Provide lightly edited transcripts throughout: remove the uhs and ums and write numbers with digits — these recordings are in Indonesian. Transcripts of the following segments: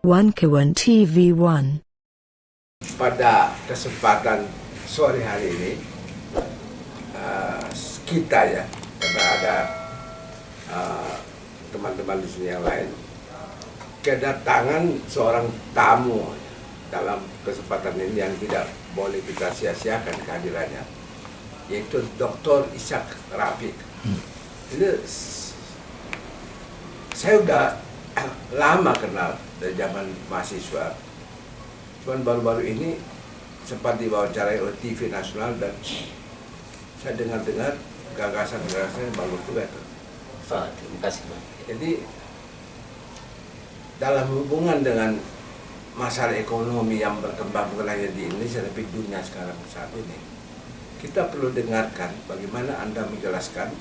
One TV1. Pada kesempatan sore hari ini, kita ya, karena ada teman-teman di sini yang lain, kedatangan seorang tamu dalam kesempatan ini yang tidak boleh kita sia-siakan kehadirannya, yaitu Dr. Ishak Rafiq. Ini saya udah lama kenal dari zaman mahasiswa, cuman baru-baru ini sempat diwawancarai oleh TV nasional dan saya dengar-dengar gagasan-gagasannya bagus juga tuh. Terima kasih, Bang. Jadi dalam hubungan dengan masalah ekonomi yang berkembang bukan hanya di Indonesia tapi dunia sekarang saat ini, kita perlu dengarkan bagaimana Anda menjelaskan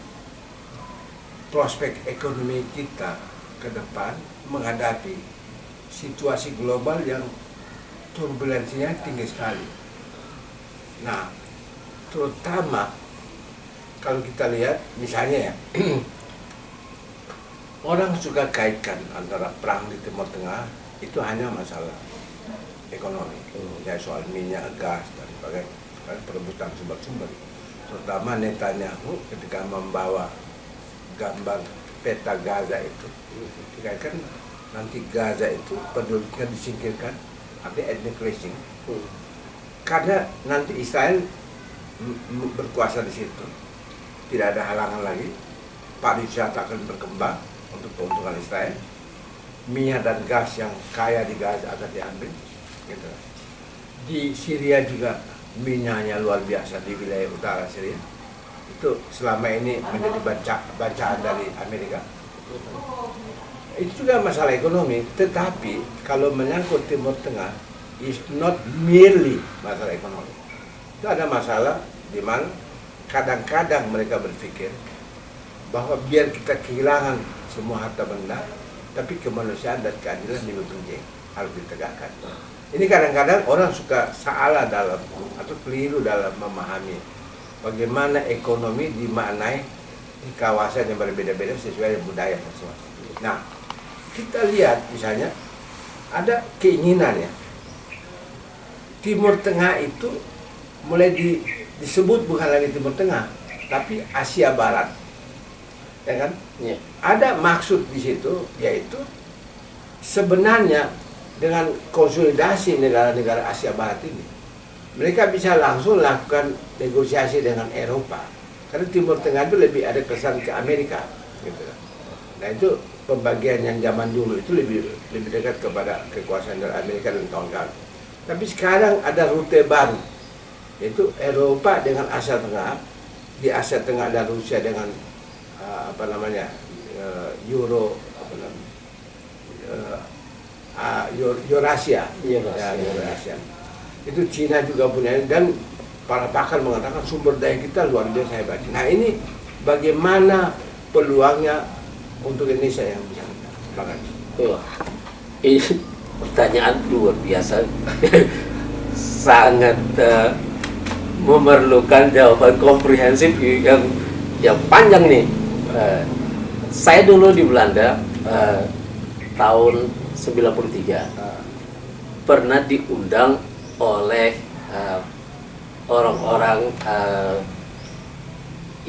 prospek ekonomi kita ke depan menghadapi situasi global yang turbulensinya tinggi sekali. Nah, terutama kalau kita lihat misalnya ya, orang suka kaitkan antara perang di Timur Tengah itu hanya masalah ekonomi, ya soal minyak, gas dan sebagainya, perebutan sumber-sumber. Terutama Netanyahu ketika membawa gambar peta Gaza itu, dikaitkan nanti Gaza itu penduduknya disingkirkan, artinya ethnic cleansing, karena nanti Israel berkuasa di situ, tidak ada halangan lagi, pariwisata akan berkembang untuk keuntungan Israel, minyak dan gas yang kaya di Gaza akan diambil, gitu. Di Syria juga minyaknya luar biasa di wilayah utara Syria. Itu selama ini menjadi bacaan dari Amerika. Itu juga masalah ekonomi, tetapi kalau menyangkut Timur Tengah, is not merely masalah ekonomi. Itu ada masalah di mana kadang-kadang mereka berpikir bahwa biar kita kehilangan semua harta benda, tapi kemanusiaan dan keadilan lebih penting, harus ditegakkan. Ini kadang-kadang orang suka salah dalam atau keliru dalam memahami bagaimana ekonomi dimaknai di kawasan yang berbeda-beda sesuai dengan budaya masing-masing. Nah, kita lihat misalnya ada keinginan ya, Timur Tengah itu mulai disebut bukan lagi Timur Tengah, tapi Asia Barat, ya kan? Ya. Ada maksud di situ, yaitu sebenarnya dengan konsolidasi negara-negara Asia Barat ini, mereka bisa langsung lakukan negosiasi dengan Eropa, karena Timur Tengah itu lebih ada kesan ke Amerika, gitu. Nah itu pembagian yang zaman dulu itu lebih dekat kepada kekuasaan dari Amerika dan kawan-kawan. Tapi sekarang ada rute baru, yaitu Eropa dengan Asia Tengah. Di Asia Tengah ada Rusia dengan Eurasia. Itu Cina juga punya, dan para pakar mengatakan sumber daya kita luar biasa hebat. Nah ini bagaimana peluangnya untuk Indonesia yang bisa kita lakukan? Ini pertanyaan luar biasa, sangat memerlukan jawaban komprehensif yang panjang nih. Saya dulu di Belanda tahun 93 pernah diundang oleh orang-orang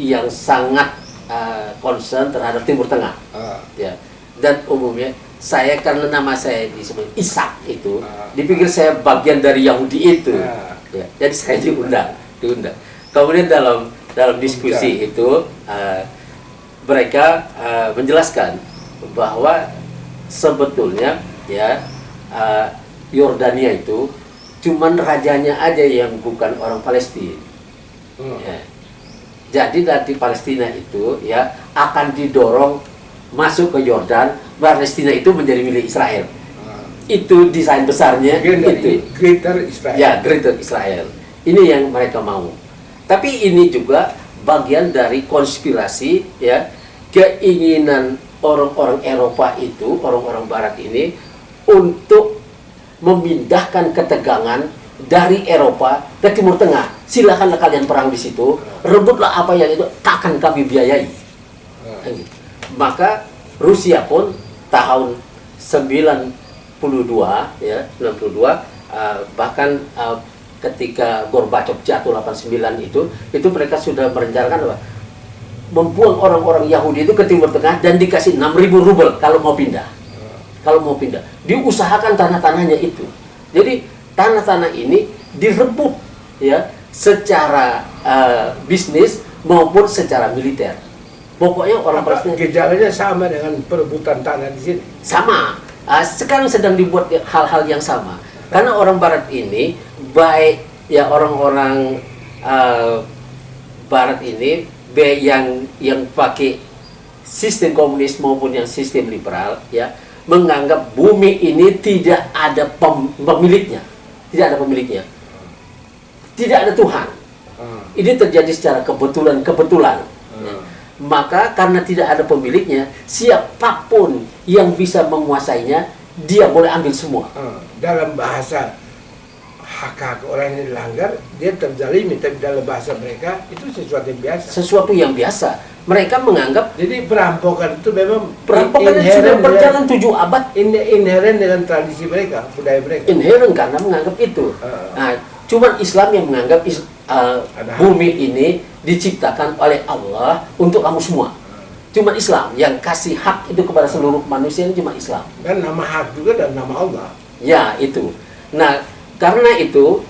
yang sangat concern terhadap Timur Tengah, ya. Dan umumnya saya, karena nama saya disebut Ishak itu, dipikir saya bagian dari Yahudi itu, ya. Jadi saya diundang. Kemudian dalam diskusi itu mereka menjelaskan bahwa sebetulnya ya Yordania itu cuman rajanya aja yang bukan orang Palestina. Ya. Jadi dari Palestina itu ya akan didorong masuk ke Yordan, Palestina itu menjadi milik Israel. Itu desain besarnya itu. Greater Israel. Ya, Greater Israel. Ini yang mereka mau. Tapi ini juga bagian dari konspirasi ya, keinginan orang-orang Eropa itu, orang-orang Barat ini untuk memindahkan ketegangan dari Eropa ke Timur Tengah. Silakanlah kalian perang di situ, rebutlah apa yang itu, akan kami biayai. Maka Rusia pun tahun ya 92 bahkan ketika Gorbachev jatuh 89 itu mereka sudah merencanakan apa? Membuang orang-orang Yahudi itu ke Timur Tengah dan dikasih 6.000 rubel kalau mau pindah. Kalau mau pindah, diusahakan tanah-tanahnya itu. Jadi tanah-tanah ini direbut ya secara bisnis maupun secara militer. Pokoknya orang Palestina gejalanya sama dengan perebutan tanah di sini. sama. Sekarang sedang dibuat hal-hal yang sama. Karena orang Barat ini baik ya orang-orang Barat ini yang pakai sistem komunis maupun yang sistem liberal ya menganggap bumi ini tidak ada pemiliknya, tidak ada Tuhan. Ini terjadi secara kebetulan. Ya. Maka karena tidak ada pemiliknya, siapapun yang bisa menguasainya, dia boleh ambil semua. Dalam bahasa hak orang yang dilanggar, dia terzalimi, tapi dalam bahasa mereka itu sesuatu yang biasa. Sesuatu yang biasa. Mereka menganggap jadi perampokan itu memang perampokan itu sudah berjalan 7 abad. Inheren dengan tradisi mereka, budaya mereka. Inheren karena menganggap itu. Nah, cuman Islam yang menganggap bumi ini diciptakan oleh Allah untuk kamu semua. Cuma Islam yang kasih hak itu kepada seluruh manusia, cuma Islam. Dan nama hak juga dan nama Allah. Ya, itu. Nah, karena itu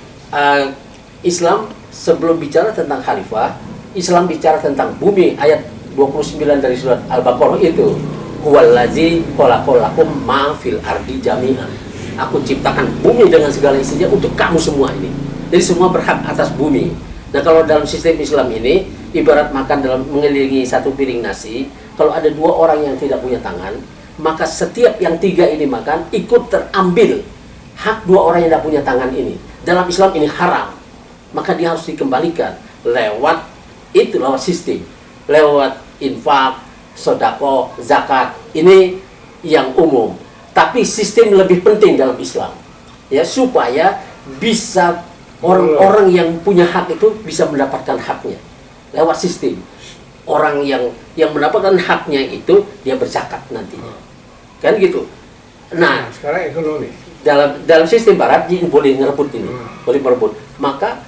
Islam sebelum bicara tentang khalifah, Islam bicara tentang bumi. Ayat 29 dari surat Al-Baqarah itu, huwallazi khalaqalakum ma fil ardi jami'an. Aku ciptakan bumi dengan segala isinya untuk kamu semua ini. Jadi semua berhak atas bumi. Nah, kalau dalam sistem Islam ini ibarat makan dalam mengelilingi satu piring nasi. Kalau ada 2 orang yang tidak punya tangan, maka setiap yang 3 ini makan ikut terambil hak 2 orang yang tidak punya tangan ini. Dalam Islam ini haram, maka dia harus dikembalikan lewat sistem, lewat infak, sodako, zakat. Ini yang umum. Tapi sistem lebih penting dalam Islam, ya, supaya bisa orang-orang yang punya hak itu bisa mendapatkan haknya lewat sistem. Orang yang mendapatkan haknya itu dia berzakat nantinya, kan gitu. Nah, sekarang ekonomi dalam sistem Barat dia boleh ngerebut ini, boleh merebut. Maka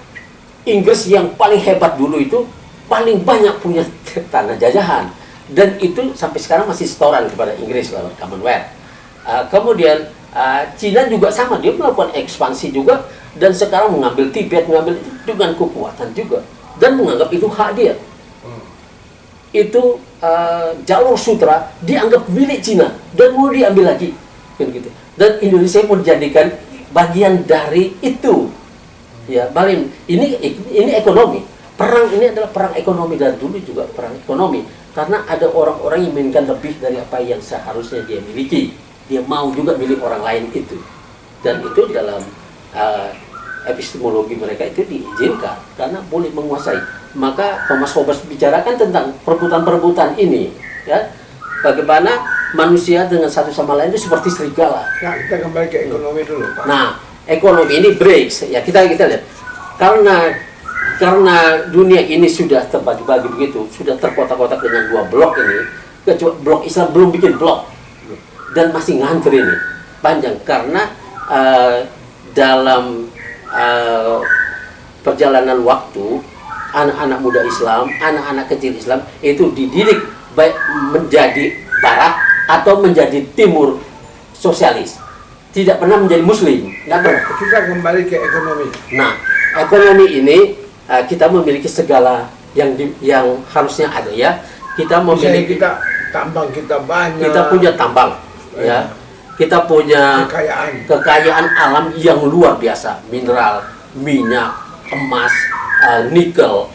Inggris yang paling hebat dulu itu paling banyak punya tanah jajahan, dan itu sampai sekarang masih setoran kepada Inggris lewat Commonwealth. Kemudian Cina juga sama, dia melakukan ekspansi juga, dan sekarang mengambil Tibet, mengambil itu dengan kekuatan juga, dan menganggap itu hak dia. Itu jalur sutra dianggap milik Cina dan mau diambil lagi, kan gitu. Dan Indonesia pun dijadikan bagian dari itu. Ya, Balin, ini ekonomi. Perang ini adalah perang ekonomi, dan dulu juga perang ekonomi, karena ada orang-orang yang menginginkan lebih dari apa yang seharusnya dia miliki. Dia mau juga milik orang lain itu, dan itu dalam epistemologi mereka itu diizinkan karena boleh menguasai. Maka Thomas Hobbes bicarakan tentang perebutan-perebutan ini, ya, bagaimana manusia dengan satu sama lain itu seperti serigala. Nah, kita kembali ke ekonomi dulu, Pak. Nah, ekonomi ini breaks, ya, kita lihat karena dunia ini sudah terbagi-bagi begitu, sudah terkotak-kotak dengan 2 blok ini. Kecuali blok Islam belum bikin blok dan masih ngantri nih, panjang, karena dalam perjalanan waktu anak-anak muda Islam, anak-anak kecil Islam itu dididik baik menjadi Barat atau menjadi Timur sosialis, tidak pernah menjadi Muslim, nggak pernah. Kita kembali ke ekonomi. Nah, ekonomi ini kita memiliki segala yang harusnya ada, ya. Kita memiliki, kita tambang kita banyak. kita punya tambang, ya. Kita punya kekayaan alam yang luar biasa, mineral, minyak, emas, nikel,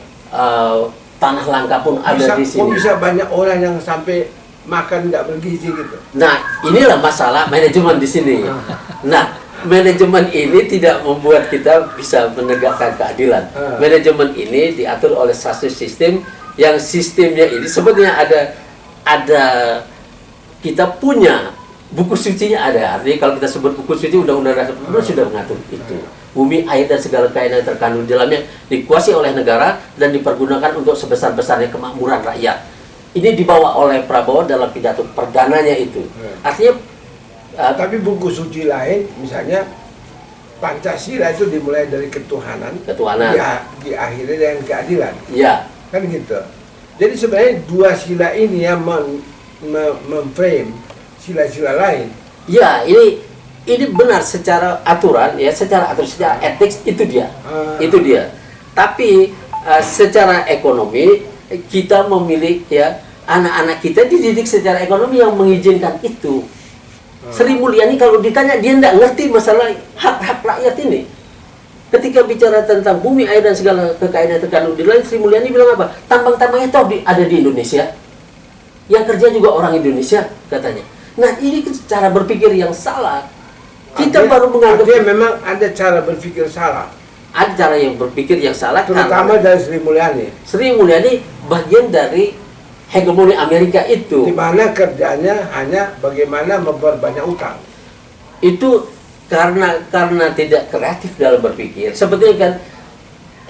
tanah langka pun ada di sini. Bisa banyak orang yang sampai makan tidak bergizi gitu. Nah, inilah masalah manajemen di sini. Nah, manajemen ini tidak membuat kita bisa menegakkan keadilan. Manajemen ini diatur oleh satu sistem, yang sistemnya ini sebetulnya ada kita punya buku sucinya ada. Artinya kalau kita sebut buku suci, undang-undang dasar sudah mengatur itu. Bumi, air, dan segala kekayaan yang terkandung di dalamnya dikuasai oleh negara dan dipergunakan untuk sebesar-besarnya kemakmuran rakyat. Ini dibawa oleh Prabowo dalam pidato perdananya itu. Artinya Tapi buku suci lain, misalnya Pancasila itu dimulai dari ketuhanan, diakhiri dengan keadilan. Iya. Kan gitu. Jadi sebenarnya dua sila ini yang memframe sila-sila lain. Ya, ini benar secara aturan ya, secara etik itu dia. Itu dia. Tapi secara ekonomi kita memilih ya, anak-anak kita dididik secara ekonomi yang mengizinkan itu. Sri Mulyani kalau ditanya dia tidak ngerti masalah hak-hak rakyat ini. Ketika bicara tentang bumi, air dan segala kekayaan yang terkandung di lain, Sri Mulyani bilang apa? Tambang-tambangnya toh ada di Indonesia. Yang kerja juga orang Indonesia katanya. Nah, ini cara berpikir yang salah. Kita baru menganggap memang ada cara berpikir salah. Ada cara yang berpikir yang salah, terutama dari Sri Mulyani. Sri Mulyani bagian dari hegemoni Amerika itu, di mana kerjanya hanya bagaimana memperbanyak utang. Itu karena tidak kreatif dalam berpikir. Sebetulnya kan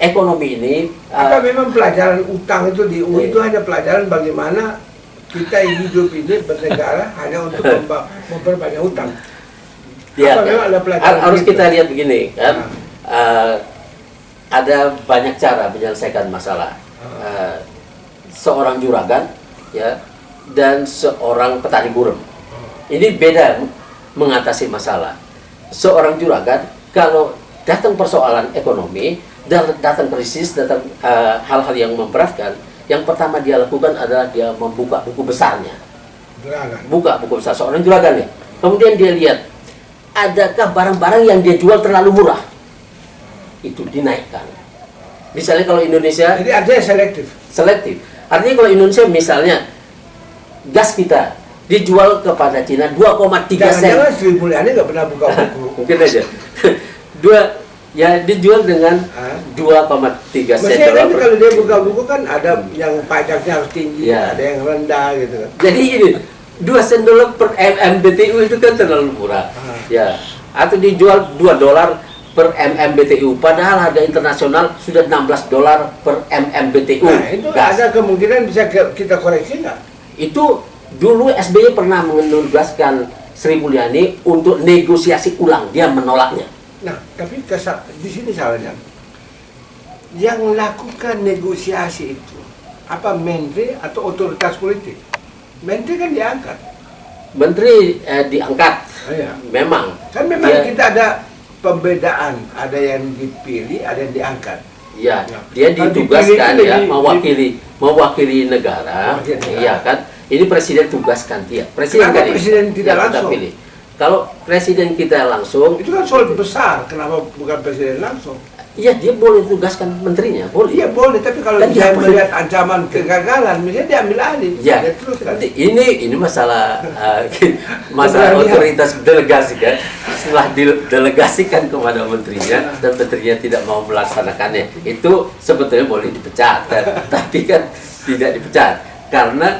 ekonomi ini apa memang pelajaran utang itu di UI itu hanya pelajaran bagaimana kita hidup ini bernegara hanya untuk memperbanyak utang. Ya, apa memang ada pelajaran harus gitu? kita lihat begini kan, ada banyak cara menyelesaikan masalah. Seorang juragan ya dan seorang petani gurem ini beda mengatasi masalah. Seorang juragan kalau datang persoalan ekonomi, datang krisis, datang hal-hal yang memberatkan, yang pertama dia lakukan adalah dia membuka buku besarnya. Buka buku besar seorang juragan nih. Kemudian dia lihat adakah barang-barang yang dia jual terlalu murah, itu dinaikkan. Misalnya kalau Indonesia, jadi artinya selektif. Artinya kalau Indonesia misalnya gas kita dijual kepada Cina 2,3 sen. Jangan-jangan Sri Mulyani nggak pernah buka buku. Mungkin aja. Dijual dengan 2,3 sen. Maksudnya kan kalau dia buka buku kan ada yang pajaknya harus tinggi, ada yang rendah gitu kan. Jadi ini 2 sen dolar per MMBTU itu kan terlalu murah. Ya. Atau dijual 2 dolar per MMBTU, padahal harga internasional sudah 16 dolar per MMBTU. Nah, itu ada kemungkinan bisa kita koreksi nggak? Itu dulu SBY pernah menugaskan Sri Mulyani untuk negosiasi ulang, dia menolaknya. Nah, tapi di sini salahnya. Yang melakukan negosiasi itu apa menteri atau otoritas politik? Menteri kan diangkat. Menteri diangkat, memang. Kan memang kita ada pembedaan, ada yang dipilih, ada yang diangkat. Ya, dia ditugaskan ya mewakili negara. Iya kan? Ini presiden tugaskan dia. Presiden kenapa presiden tidak langsung? Pilih. Kalau presiden kita langsung, itu kan soal besar. Kenapa bukan presiden langsung? Iya, dia boleh tugaskan menterinya, boleh. Iya boleh, tapi kalau dia melihat ancaman kegagalan, misalnya dia ambil alih. Ya, ini masalah masalah otoritas delegasi kan. Setelah didelegasikan kepada menterinya dan menterinya tidak mau melaksanakannya, itu sebetulnya boleh dipecat. Tapi kan tidak dipecat karena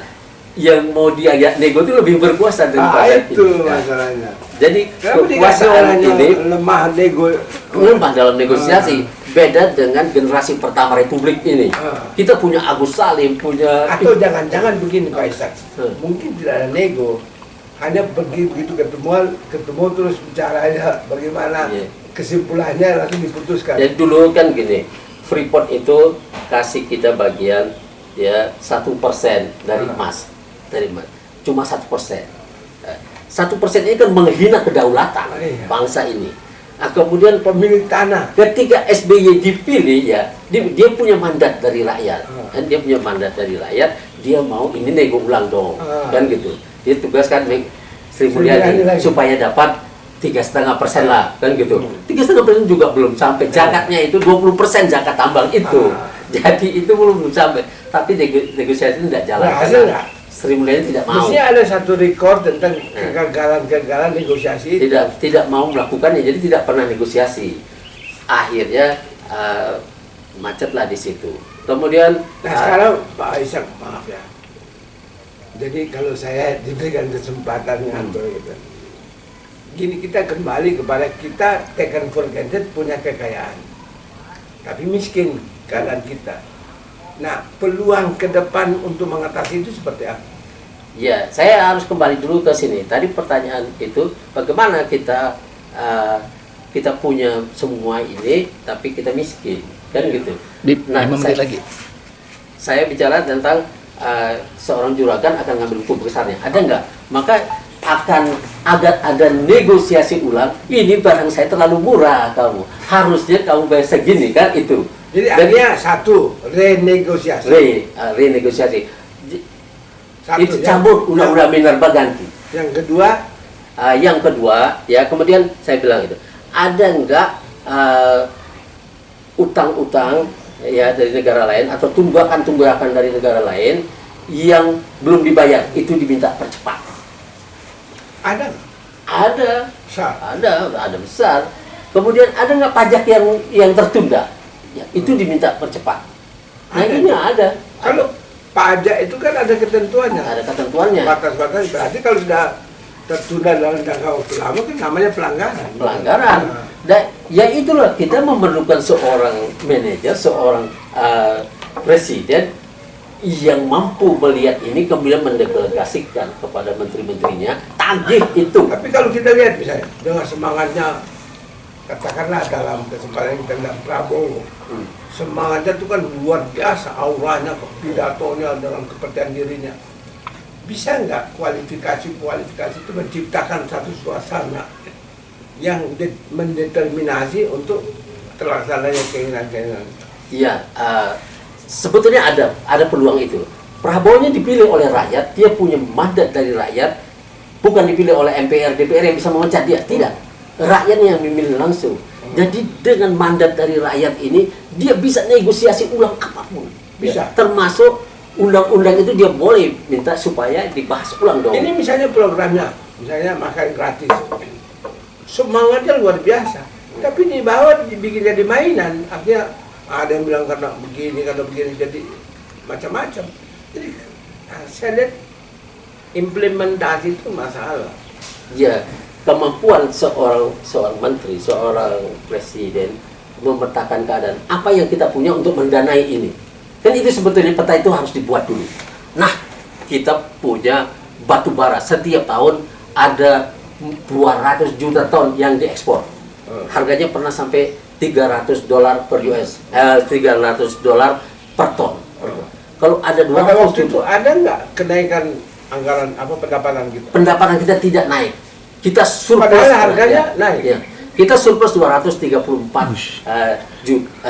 yang mau diajak nego itu lebih berkuasa daripada itu masalahnya. Jadi kekuasaan ini lemah dalam negosiasi. Beda dengan generasi pertama Republik ini. Kita punya Agus Salim, punya atau jangan-jangan begini Pak Ishak. Mungkin tidak ada nego, hanya pergi begitu ketemu terus bicaranya bagaimana kesimpulannya nanti diputuskan. Jadi dulu kan gini, Freeport itu kasih kita bagian ya 1% dari emas. Cuma 1%. 1% ini kan menghina kedaulatan bangsa ini. Nah, kemudian pemilik tanah, ketika SBY dipilih ya, dia punya mandat dari rakyat. Kan dia punya mandat dari rakyat, dia mau ini nego ulang dong. Kan gitu. Dia tugaskan Sri Mulyani supaya dapat 3,5% lah, kan gitu. 3,5% juga belum sampai. Zakatnya itu 20% zakat tambang itu. Jadi itu belum sampai. Tapi negosiasi tidak jalan. Sri Mulyani tidak mau. Mestinya ada satu rekor tentang kegagalan negosiasi. Tidak mau melakukannya, jadi tidak pernah negosiasi. Akhirnya macetlah di situ. Kemudian sekarang Pak Ishak, maaf ya. Jadi kalau saya diberikan kesempatan ngantor gitu. Gini, kita kembali kepada kita taken for granted punya kekayaan. Tapi miskin keadaan kita. Nah, peluang ke depan untuk mengatasi itu seperti apa? Ya, saya harus kembali dulu ke sini. Tadi pertanyaan itu, bagaimana kita kita punya semua ini, tapi kita miskin, kan gitu. Nah, 5 menit lagi. Saya bicara tentang seorang juragan akan ngambil hukum besarnya, ada nggak? Maka akan ada negosiasi ulang. Ini barang saya terlalu murah, kamu harusnya kamu bayar segini, kan itu. Jadi artinya satu, renegosiasi. Renegosiasi. Satu, Itu cabut undang-undang minerba ganti. Yang kedua, ya kemudian saya bilang itu, ada nggak utang-utang ya dari negara lain atau tunggakan dari negara lain yang belum dibayar, itu diminta percepat. ada besar. Ada besar. Kemudian ada nggak pajak yang tertunda? Ya, itu diminta percepat. Nah, ini ada. Kalau pajak itu kan ada ketentuannya. Ada ketentuannya. Batas-batas, berarti kalau sudah tertunda dalam jangka waktu lama kan namanya pelanggaran. Dan ya itulah, kita memerlukan seorang manajer, seorang presiden yang mampu melihat ini, kemudian mendelegasikan kepada menteri-menterinya, tagih itu. Tapi kalau kita lihat misalnya dengan semangatnya, katakanlah dalam kesempatan kita lihat Prabowo, semangatnya itu kan luar biasa, auranya, pidatonya, dengan kepercayaan dirinya. Bisa nggak kualifikasi itu menciptakan satu suasana yang mendeterminasi untuk terlaksananya keinginan-keinginan? Iya, sebetulnya ada peluang itu. Prabowo-nya dipilih oleh rakyat, dia punya mandat dari rakyat, bukan dipilih oleh MPR, DPR yang bisa memecat dia, tidak. Rakyat yang memilih langsung. Jadi dengan mandat dari rakyat ini, dia bisa negosiasi ulang apapun. Bisa. Termasuk undang-undang itu dia boleh minta supaya dibahas ulang dong. Ini misalnya programnya, misalnya makan gratis. Semangatnya luar biasa. Tapi di bawah dibikin jadi mainan. Artinya ada yang bilang karena begini, jadi macam-macam. Jadi saya lihat implementasi itu masalah. Ya, kemampuan seorang menteri, seorang presiden memetakan keadaan apa yang kita punya untuk mendanai ini. Kan itu sebetulnya peta itu harus dibuat dulu. Nah, kita punya batu bara, setiap tahun ada 200 juta ton yang diekspor. Harganya pernah sampai $300 per US, $300 per ton. Kalau ada 200 itu ada nggak kenaikan anggaran pendapatan kita? Pendapatan kita tidak naik. Kita surplus. Padahal harganya naik. Ya. Kita surplus 234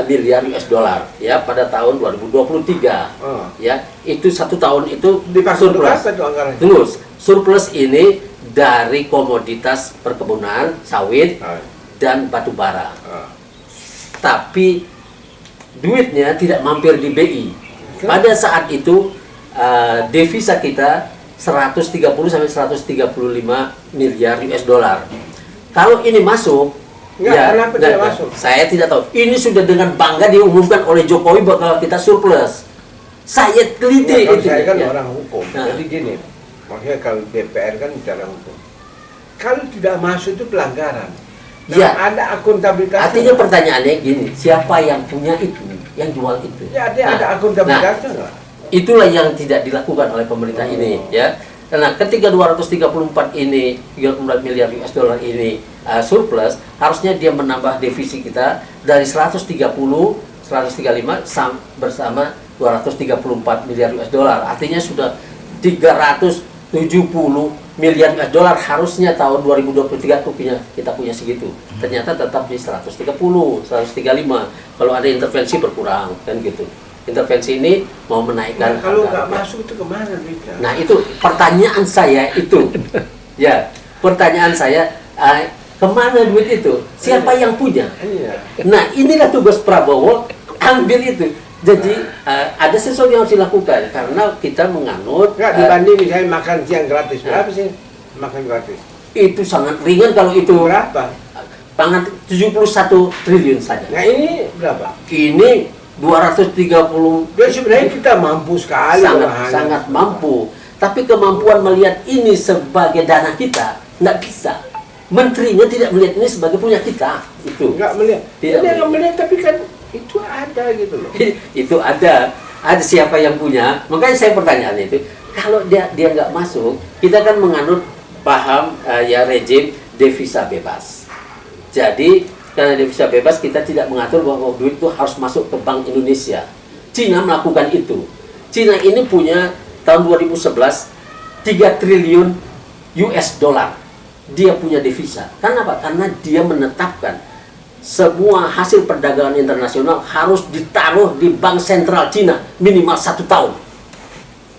miliar US dollar ya pada tahun 2023. Ya, itu satu tahun itu surplus. Terus surplus ini dari komoditas perkebunan, sawit dan batu bara. Tapi duitnya tidak mampir di BI. Pada saat itu devisa kita 130 sampai 135 miliar US dollar. Kalau ini masuk, kenapa tidak masuk? Saya tidak tahu. Ini sudah dengan bangga diumumkan oleh Jokowi bahwa kita surplus. Saya teliti itu. Saya kan orang hukum. Jadi gini, makanya kalau DPR kan bicara hukum. Kalau tidak masuk itu pelanggaran. Nah, ada akuntabilitas. Artinya pertanyaannya gini, siapa yang punya itu, yang jual itu? Ya, ada akuntabilitasnya nggak? Itulah yang tidak dilakukan oleh pemerintah ini, ya. Karena ketika 234 ini 34 miliar US dollar ini surplus, harusnya dia menambah defisit kita dari 135 bersama 234 miliar US dollar. Artinya sudah 370 miliar US dollar, harusnya tahun 2023 kita punya segitu. Ternyata tetap di 130, 135. Kalau ada intervensi berkurang, kan gitu. Intervensi ini mau menaikkan. Nah, kalau nggak masuk itu kemana duitnya? Nah, itu pertanyaan saya itu. Ya, pertanyaan saya, kemana duit itu? Siapa yang punya? Nah, inilah tugas Prabowo, ambil itu. Jadi ada sesuatu yang harus dilakukan karena kita menganut. Nggak dibanding misalnya makan siang gratis, berapa sih makan gratis? Itu sangat ringan kalau itu. Berapa? Pangan 71 triliun saja. Nah, ini berapa? Ini 230. Ya sebenarnya kita mampu sekali. Sangat mampu. Tapi kemampuan melihat ini sebagai dana kita nggak bisa. Menterinya tidak melihat ini sebagai punya kita. Itu nggak melihat. Tidak melihat, tapi kan itu ada gitu loh. Itu ada siapa yang punya. Makanya saya pertanyaan itu, kalau dia nggak masuk, kita kan menganut paham ya rejim devisa bebas. Jadi karena devisa bebas, kita tidak mengatur bahwa duit itu harus masuk ke Bank Indonesia. Cina melakukan itu. Cina ini punya tahun 2011 3 triliun US dollar. Dia punya devisa. Karena apa? Karena dia menetapkan semua hasil perdagangan internasional harus ditaruh di Bank Sentral Cina minimal 1 tahun.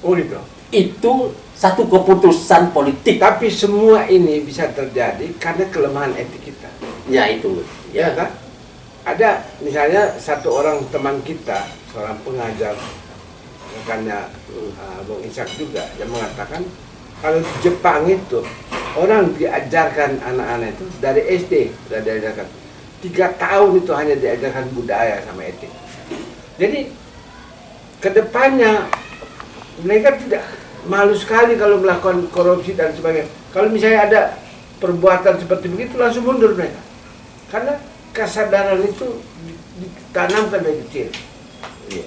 Oh gitu. Itu satu keputusan politik. Tapi semua ini bisa terjadi karena kelemahan etik kita. Ya itu. Ya kan? Ada misalnya satu orang teman kita, seorang pengajar, rekannya Bung Ishak juga, yang mengatakan kalau di Jepang itu orang diajarkan anak-anak itu dari SD sudah diajarkan 3 tahun itu hanya diajarkan budaya sama etik. Jadi kedepannya mereka tidak malu sekali kalau melakukan korupsi dan sebagainya. Kalau misalnya ada perbuatan seperti begitu langsung mundur mereka. Karena kesadaran itu ditanamkan dari kecil.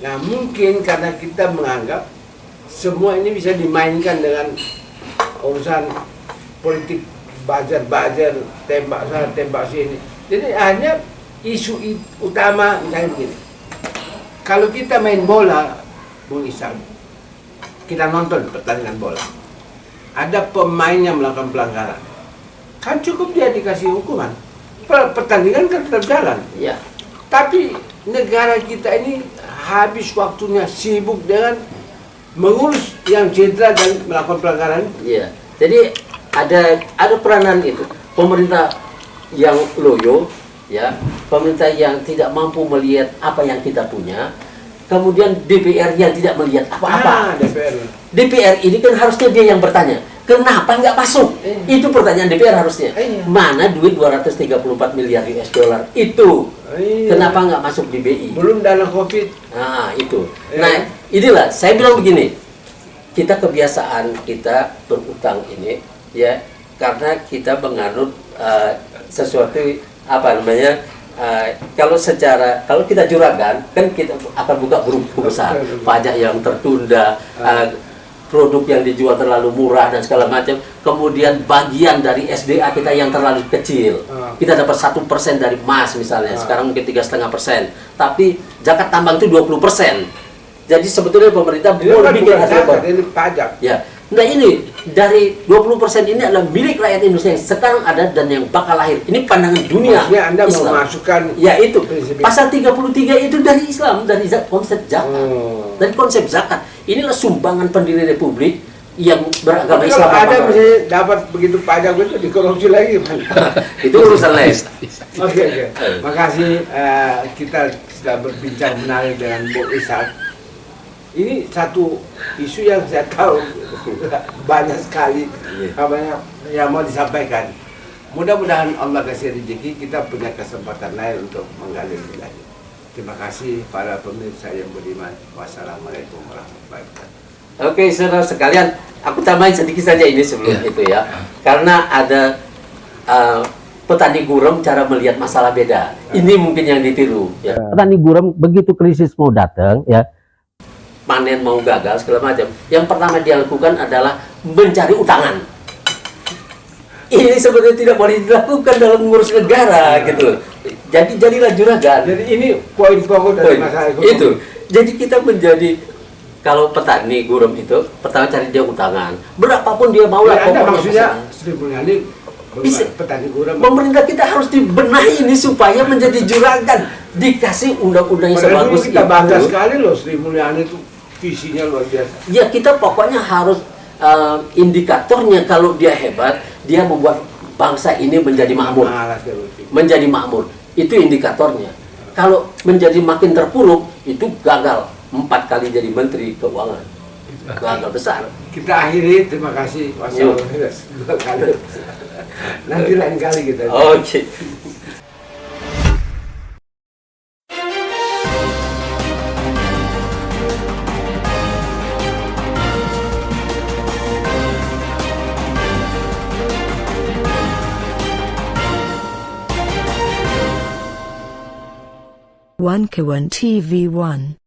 Nah mungkin karena kita menganggap semua ini bisa dimainkan dengan urusan politik bajar-bajar, tembak sana, tembak sini. Jadi hanya isu utama misalnya begini. Kalau kita main bola, Bung Ishak, kita nonton pertandingan bola, ada pemain yang melakukan pelanggaran, kan cukup dia dikasih hukuman. Pertandingan kan tetap jalan. Ya. Tapi negara kita ini habis waktunya sibuk dengan mengurus yang cedera dan melakukan pelanggaran. Iya. Jadi ada peranan itu. Pemerintah yang loyo, ya, pemerintah yang tidak mampu melihat apa yang kita punya, kemudian DPR yang tidak melihat apa-apa. DPR ini kan harusnya dia yang bertanya, kenapa nggak masuk? Itu pertanyaan DPR harusnya. Mana duit 234 miliar US dollar itu? Kenapa nggak masuk di BI? Belum dana COVID. Nah itu. Nah inilah saya bilang begini, kita kebiasaan kita berutang ini, ya, karena kita menganut sesuatu apa namanya. Kalau kita juragan kan kita akan buka buku besar, pajak yang tertunda, produk yang dijual terlalu murah dan segala macam, kemudian bagian dari SDA kita yang terlalu kecil, kita dapat 1% dari emas misalnya, sekarang mungkin 3,5%, tapi zakat tambang itu 20%. Jadi sebetulnya pemerintah boleh bikin hasil pajak. Ya. Nah ini dari 20% ini adalah milik rakyat Indonesia yang sekarang ada dan yang bakal lahir. Ini pandangan dunia. Maksudnya Anda Islam. memasukkan ya itu pasal 33 itu dari Islam, dari konsep zakat. Dari konsep zakat. Inilah sumbangan pendiri republik yang beragama Islam. Kalau ada misalnya dapat begitu pajak itu dikorupsi lagi, itu urusan lain. Oke. Makasih kita sudah berbincang menarik dengan Bu Ishak. Ini satu isu yang saya tahu banyak sekali yang mau disampaikan. Mudah-mudahan Allah kasih rezeki, kita punya kesempatan lain untuk menggali lebih lanjut. Terima kasih para pemirsa yang beriman. Wassalamualaikum warahmatullahi wabarakatuh. Oke, saudara sekalian, aku tambahin sedikit saja ini sebelum itu ya. Karena ada petani gurem cara melihat masalah beda. Ini mungkin yang ditiru. Ya. Petani gurem begitu krisis mau datang, ya, panen mau gagal segala macam, yang pertama dia lakukan adalah mencari utangan. Ini sebenarnya tidak boleh dilakukan dalam mengurus negara, gitu. Jadi jadilah juragan. Jadi ini poin pokok dari masalah ekonomi. Itu. Jadi kita menjadi, kalau petani gurem itu pertama cari dia utangan. Berapapun dia mau lah. Maksudnya Sri Mulyani petani gurem. Pemerintah kita harus dibenahi ini supaya menjadi juragan. Dikasih undang-undang yang sebagus kita bangga sekali loh Sri Mulyani itu. Visinya luar biasa. Ya kita pokoknya harus indikatornya kalau dia hebat, dia membuat bangsa ini menjadi makmur. Menjadi makmur. Itu indikatornya. Kalau menjadi makin terpuruk, itu gagal. 4 kali jadi menteri keuangan. Gagal besar. Kita akhiri, terima kasih. Wassalamualaikum. Nanti lain kali kita. Oke. One Kawan TV 1